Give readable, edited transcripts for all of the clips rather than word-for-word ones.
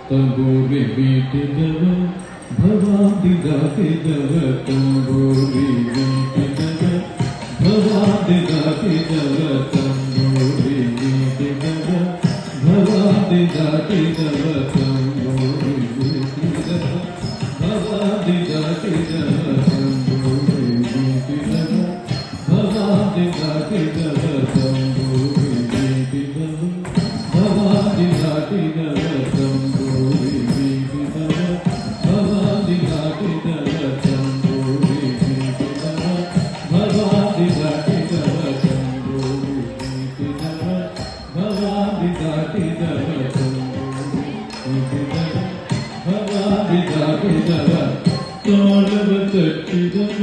ತಂಬೂರಿ ಬೀಟಿದವ ಭವಾದಿ ದಾಟಿದವ ತಂಬೂರಿ ಬೀಟಿದವ ಭವಾದಿ ದಾಟಿದವ ತಂಬೂರಿ ಬೀಟಿದವ ಭವಾದಿ ದಾಟಿದವ ತಂಬೂರಿ ಬೀಟಿದವ ಭವಾದಿ ದಾಟಿದವ ತಂಬೂರಿ ಬೀಟಿದವ ಭವಾದಿ ದಾಟಿದವ ತಂಬೂರಿ ಬೀಟಿದವ ಭವಾದಿ ದಾಟಿದವ ತಂಬೂರಿ ಬೀಟಿದವ ಭವಾದಿ ದಾಟಿದವ ತಂಬೂರಿ ಬೀಟಿದವ ಭವಾದಿ ದಾಟಿದವ ತಂಬೂರಿ ಬೀಟಿದವ ಭವಾದಿ ದಾಟಿದವ ತಂಬೂರಿ ಬೀಟಿದವ ಭವಾದಿ ದಾಟಿದವ ತಾಳವ ತಟ್ಟಿದವ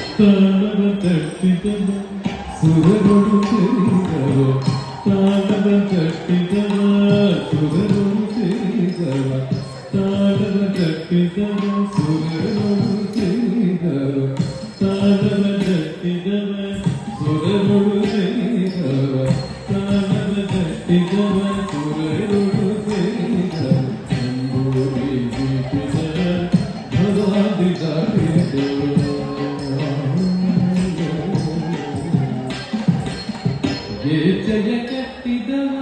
ತಾಳವ ತಟ್ಟಿದವ ಸುರಗಳು ಸೇರಿದವ ತಾಳವ ತಟ್ಟಿದವ ಸುರಗಳು ಸೇರಿದವ ತಾಳವ ತಟ್ಟಿದವ ಸುರಗಳು ಸೇರಿದವ ತಾಳವ ತಟ್ಟಿದವ ಸುರಗಳು ಸೇರಿದವ ತಾಳವ ತಟ್ಟಿದವ ಸುರಗಳು ಸೇರಿದವ ತಂಬೂರಿ ಬೀಟಿದವ ಭವಾದಿ ದಾಟಿದವ ಜಯ ಕಟ್ಟಿದವ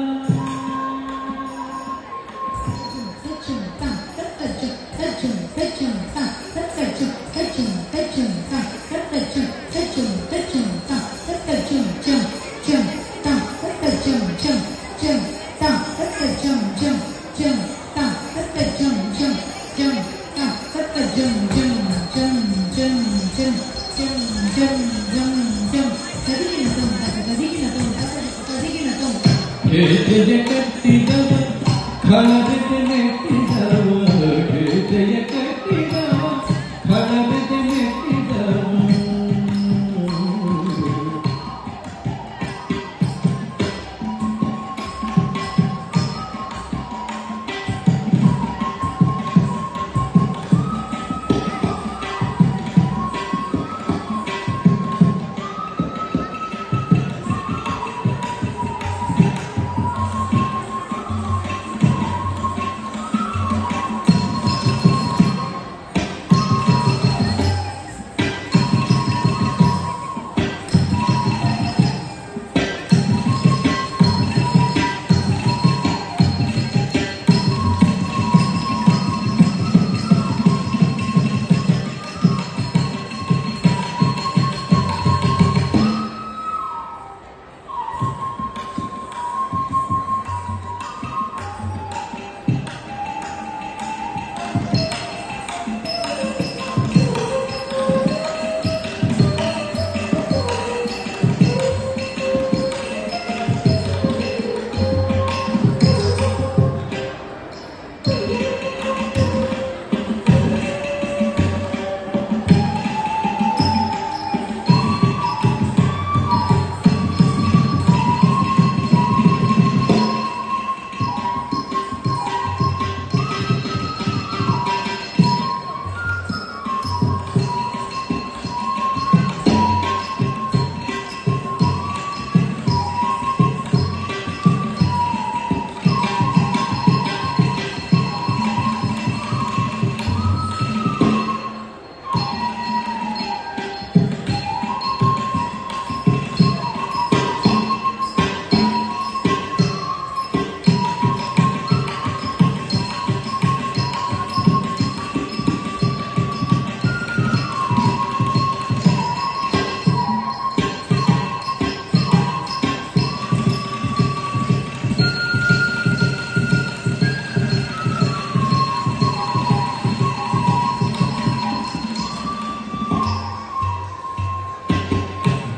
ಜಯ ಕಟ್ಟಿದವ ಖಳಬೆದ ನೆಟ್ಟಿದವ ಜಯ ಕಟ್ಟಿದವ ಖಳಬೆದ ನೆಟ್ಟಿದವ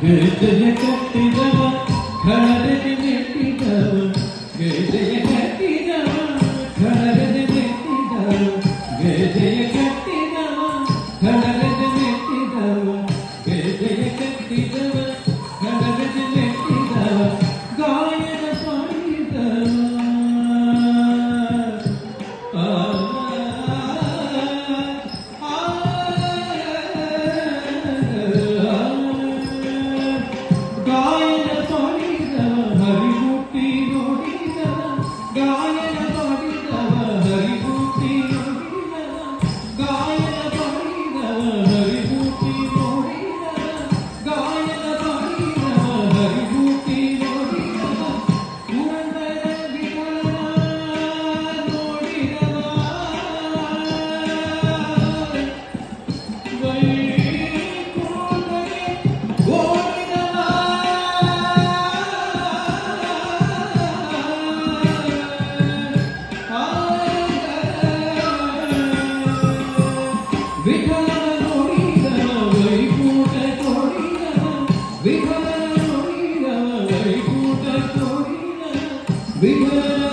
ಗೆಜೆಯ ಕಟ್ಟಿದವ ಖಳದೆಗೆ ಮೆಟ್ಟಿದವ ಗೆಜೆಯ ಕಟ್ಟಿದವ ಖಳದೆಗೆ ಮೆಟ್ಟಿದವ ಗೆಜೆಯ ಕಟ್ಟಿದವ ಖಳದೆಗೆ ಮೆಟ್ಟಿದವ ಗೆಜೆಯ ಕಟ್ಟಿದವ ಖಳದೆಗೆ ಮೆಟ್ಟಿದವ ಗಾಯನ ಮಾಡಿದವ ಗಾಯನ ಮಾಡಿದವ ಹರಿಮೂರ್ತಿ ನೋಡಿದವ ಗಾಯನ ಮಾಡಿದವ ಹರಿಮೂರ್ತಿ ನೋಡಿದವ ಗಾಯನ ಮಾಡಿದವ ಹರಿಮೂರ್ತಿ ನೋಡಿದವ ಗಾಯನ ಮಾಡಿದವ ಹರಿಮೂರ್ತಿ ನೋಡಿದವ ಪುರಂದರ ವಿಠಲ ನೋಡಿದವ ವೈಕುಂಠಕ್ಕೆ ಓಡಿದವ ವಿಠಲನ ನೋಡಿದವ ವೈಕುಂಠ ನೋಡಿದವ ವಿಠಲನ ನೋಡಿದವ ವೈಕುಂಠ ನೋಡಿದವ ವಿಠಲನ